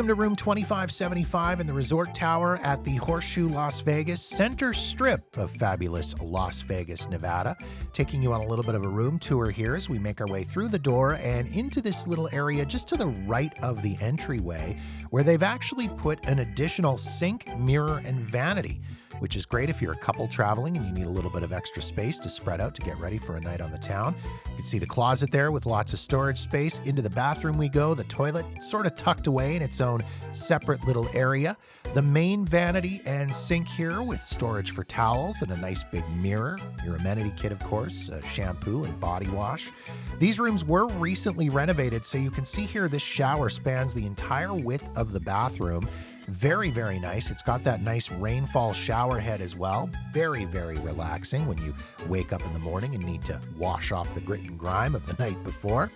Welcome to room 2575 in the Resort Tower at the Horseshoe Las Vegas, center strip of fabulous Las Vegas, Nevada. Taking you on a little bit of a room tour here as we make our way through the door and into this little area just to the right of the entryway, where they've actually put an additional sink, mirror, and vanity, which is great if you're a couple traveling and you need a little bit of extra space to spread out to get ready for a night on the town. You can see the closet there with lots of storage space. Into the bathroom we go, the toilet sort of tucked away in its own separate little area. The main vanity and sink here with storage for towels and a nice big mirror. Your amenity kit, of course, shampoo and body wash. These rooms were recently renovated, so you can see here this shower spans the entire width of the bathroom. Very, very nice. It's got that nice rainfall shower head as well. Very, very relaxing when you wake up in the morning and need to wash off the grit and grime of the night before.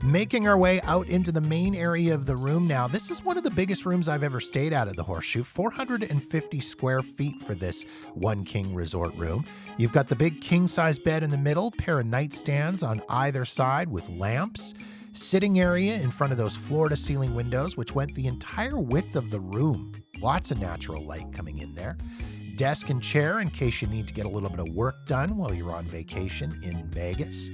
Making our way out into the main area of the room now. This is one of the biggest rooms I've ever stayed at the Horseshoe. 450 square feet for this one king resort room. You've got the big king-size bed in the middle, pair of nightstands on either side with lamps. Sitting area in front of those floor-to-ceiling windows, which went the entire width of the room. Lots of natural light coming in there. Desk and chair in case you need to get a little bit of work done while you're on vacation in Vegas.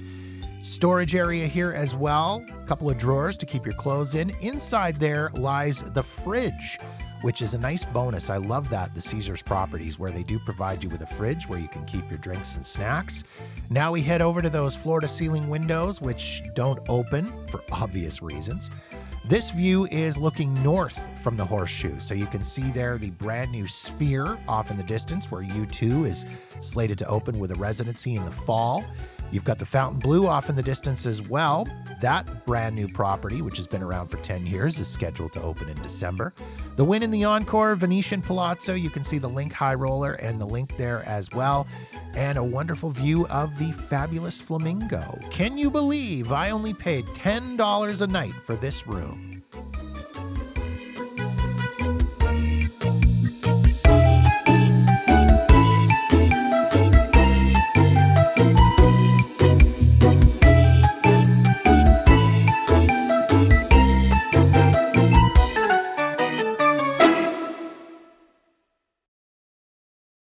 Storage area here as well. A couple of drawers to keep your clothes in. Inside there lies the fridge, which is a nice bonus. I love that, the Caesars properties, where they do provide you with a fridge where you can keep your drinks and snacks. Now we head over to those floor-to-ceiling windows, which don't open for obvious reasons. This view is looking north from the Horseshoe, so you can see there the brand new Sphere off in the distance where U2 is slated to open with a residency in the fall. You've got the Fontainebleau off in the distance as well. That brand new property, which has been around for 10 years, is scheduled to open in December. The Wynn in the Encore, Venetian Palazzo, you can see the Link High Roller and the Link there as well. And a wonderful view of the fabulous Flamingo. Can you believe I only paid $10 a night for this room?